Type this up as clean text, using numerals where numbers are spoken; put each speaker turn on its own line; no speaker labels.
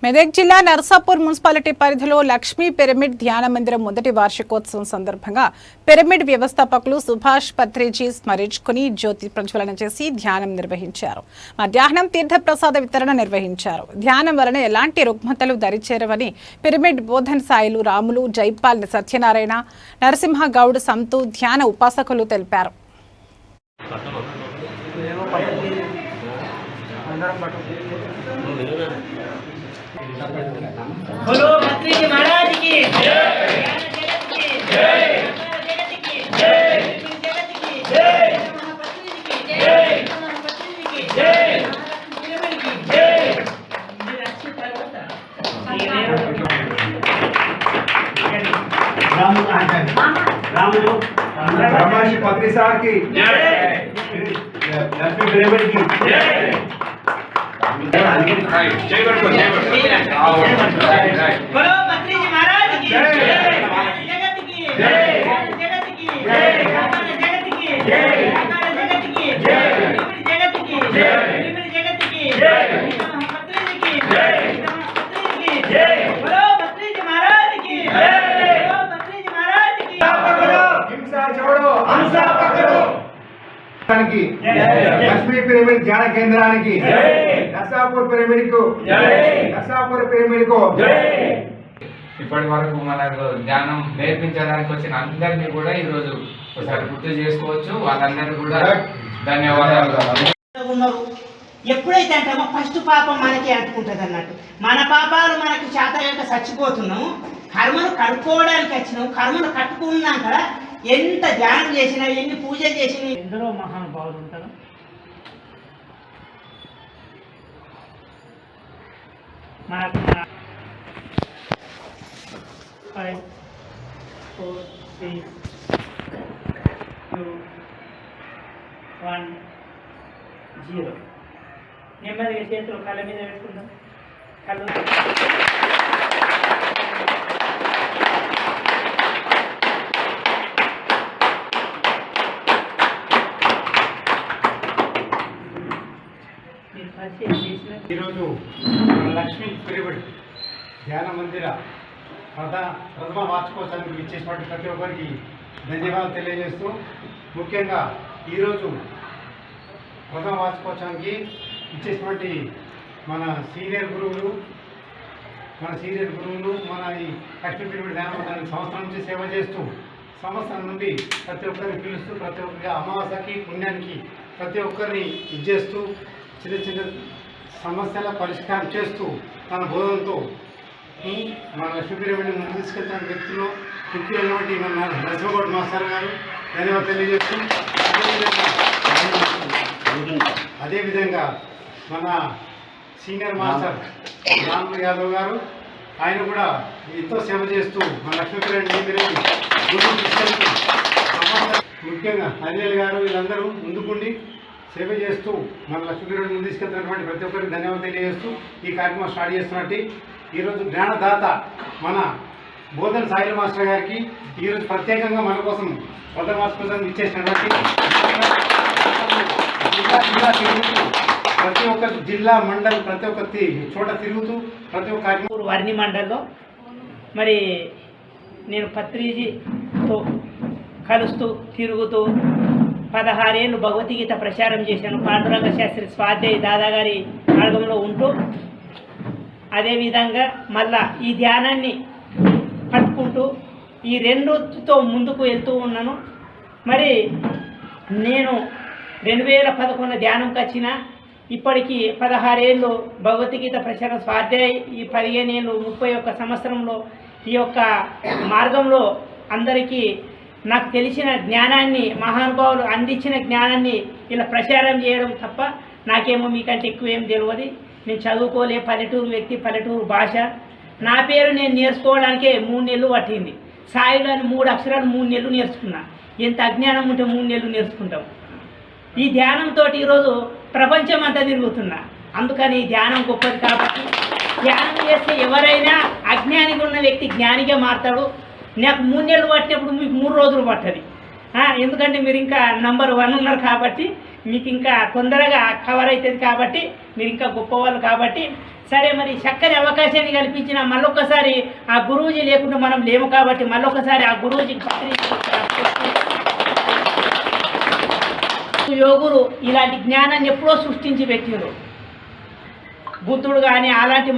మెదక్ జిల్లా నర్సాపూర్ మున్సిపాలిటీ పరిధిలో లక్ష్మీ పిరమిడ్ ధ్యాన మందిరం మొదటి వార్షికోత్సవం సందర్భంగా పిరమిడ్ వ్యవస్థాపకులు సుభాష్ పత్రిజీ స్మరించుకుని జ్యోతి ప్రజ్వలన చేసి ధ్యానం నిర్వహించారు. మధ్యాహ్నం తీర్థప్రసాద వితరణ నిర్వహించారు. ధ్యానం వలన ఎలాంటి రుగ్మతలు దరిచేరవని పిరమిడ్ బోధన సాయిలు రాములు, జైపాల్, సత్యనారాయణ, నరసింహ గౌడ్, సంతు ధ్యాన ఉపాసకులు తెలిపారు.
बोलो पत्री जी महाराज की जय, जगत की जय, जगत की जय, जगत की जय, पत्री जी की जय, पत्री जी की जय, पिरामिड की जय। ये अच्छी तरह
रामुलु ब्रह्मर्षि पत्री साहब की जय, लक्ष्मी पिरामिड की जय।
बोलो पत्री जी महाराज की जय, जगत की जय, जगत की जय, जगत की जय, जगत की जय, जगत की जय, जगत की जय, पत्री जी की जय, पत्री जी की जय। बोलो पत्री जी महाराज की जय, बोलो पत्री जी महाराज की
पकड़ो हिंसा छोड़ो हंसा पकड़ो लक्ष्मी पिरामिड ध्यान केंद्रानिकी నర్సాపూర్ పిరమిడ్ కు నర్సాపూర్ పిరమిడ్ కు
ఇప్పటి వరకు మనకు ధ్యానం నేర్పించడానికి వచ్చిన అందరినీ కూడా ఈ రోజు ఒకసారి గుర్తు చేసుకోవచ్చు. వాళ్ళందరినీ కూడా ధన్యవాదాలు.
ఎప్పుడైతే అంటామో ఫస్ట్ పాపం మనకి అంటుకుంటుంది అన్నట్టు. మన పాపాలు మనకి చేతగాక చచ్చిపోతున్నాము. కర్మను కట్టుకోవడానికి వచ్చినాము. కర్మను కట్టుకున్నాక ఎంత ధ్యానం చేసినా, ఎన్ని పూజలు చేసినా, ఎందరో మహానుభావులు ఉంటారు. మనకు 5 4 3 2 1 0 నెమ్మదిగా చేతులు కళ్ళ మీద పెట్టుకుందాం. కళ్ళు
ఈరోజు లక్ష్మీ పిరమిడ్ ధ్యాన మందిర ప్రథమ వార్షికోత్సవానికి ఇచ్చేసినటువంటి ప్రతి ఒక్కరికి ధన్యవాదాలు తెలియజేస్తూ, ముఖ్యంగా ఈరోజు ప్రథమ వార్షికోత్సవానికి ఇచ్చేసినటువంటి మన సీనియర్ గురువులు మన ఈ లక్ష్మీ పిరమిడ్ ధ్యాన మందిరానికి సంవత్సరం నుంచి సేవ చేస్తూ, సంవత్సరం నుండి ప్రతి ఒక్కరిని పిలుస్తూ, ప్రతి ఒక్కరికి అమావాస్యకి పుణ్యానికి ప్రతి ఒక్కరిని ఇచ్చేస్తూ, చిన్న చిన్న సమస్యల పరిష్కారం చేస్తూ తన బోధనతో మన లక్ష్మీ పిరమిడ్ని ముందు తీసుకెళ్తున్న వ్యక్తులు ముఖ్యమైనటువంటి మన నరసింహగౌడ్ మాస్టర్ గారు ధన్యవాదాలు తెలియజేస్తూ, అదేవిధంగా మన సీనియర్ మాస్టర్ రాములు యాదవ్ గారు, ఆయన కూడా ఎంతో సేవ చేస్తూ మన లక్ష్మీ పిరమిడ్ని ముందుకు తీసుకెళ్తూ, ముఖ్యంగా హరియాల్ గారు వీళ్ళందరూ ముందుకుండి సేవ చేస్తూ మన లక్ష్మీ పిరమిడ్ ముందు తీసుకెళ్తున్నటువంటి ప్రతి ఒక్కరికి ధన్యవాదాలు తెలియజేస్తూ ఈ కార్యక్రమం స్టార్ట్ చేస్తున్నట్టు ఈరోజు జ్ఞానదాత మన బోధన సాయిల మాస్టర్ గారికి ఈరోజు ప్రత్యేకంగా మన కోసం ప్రథమ వార్షికోత్సవం ఇచ్చేసినటువంటి జిల్లా తిరుగుతూ ప్రతి ఒక్క జిల్లా మండలం ప్రతి ఒక్క చోట తిరుగుతూ ప్రతి ఒక్క కార్యక్రమం
వర్ణి మండల్లో మరి నేను పత్రిజీతో కలుస్తూ తిరుగుతూ 16 ఏళ్ళు భగవద్గీత ప్రచారం చేశాను. పాండురంగ శాస్త్రి స్వాధ్యాయ దాదాగారి మార్గంలో ఉంటూ, అదేవిధంగా మళ్ళా ఈ ధ్యానాన్ని పట్టుకుంటూ ఈ రెండుతో ముందుకు వెళ్తూ ఉన్నాను. మరి నేను 2011 ధ్యానంకి వచ్చిన ఇప్పటికీ 16 ఏళ్ళు భగవద్గీత ప్రచారం స్వాధ్యాయ, ఈ 15 ఏళ్ళు 31 సంవత్సరంలో ఈ యొక్క మార్గంలో అందరికీ నాకు తెలిసిన జ్ఞానాన్ని, మహానుభావులు అందించిన జ్ఞానాన్ని ఇలా ప్రచారం చేయడం తప్ప నాకేమో మీకంటే ఎక్కువ ఏం తెలియదు. నేను చదువుకోలే, పల్లెటూరు వ్యక్తి, పల్లెటూరు భాష. నా పేరు నేను నేర్చుకోవడానికే 3 నెలలు పట్టింది. సాయిలో 3 అక్షరాలు 3 నెలలు నేర్చుకున్నా. ఎంత అజ్ఞానం ఉంటే 3 నెలలు నేర్చుకుంటాం. ఈ ధ్యానంతో ఈరోజు ప్రపంచం అంతా తిరుగుతున్నా. అందుకని ధ్యానం గొప్పది కాబట్టి ధ్యానం చేస్తే ఎవరైనా అజ్ఞానిగా ఉన్న వ్యక్తి జ్ఞానిగా మారుతాడు. నాకు 3 నెలలు పట్టినప్పుడు మీకు 3 రోజులు పట్టది. ఎందుకంటే మీరు ఇంకా నంబర్ 1 ఉన్నారు కాబట్టి మీకు ఇంకా తొందరగా కవర్ అవుతుంది కాబట్టి మీరు ఇంకా గొప్పవాళ్ళు కాబట్టి సరే మరి చక్కని అవకాశాన్ని కల్పించిన మళ్ళొక్కసారి ఆ గురూజీ లేకుండా మనం లేము కాబట్టి మళ్ళొక్కసారి ఆ గురూజీకి యోగులు ఇలాంటి జ్ఞానాన్ని ఎప్పుడో సృష్టించి పెట్టారు. బుద్ధుడు కానీ అలాంటి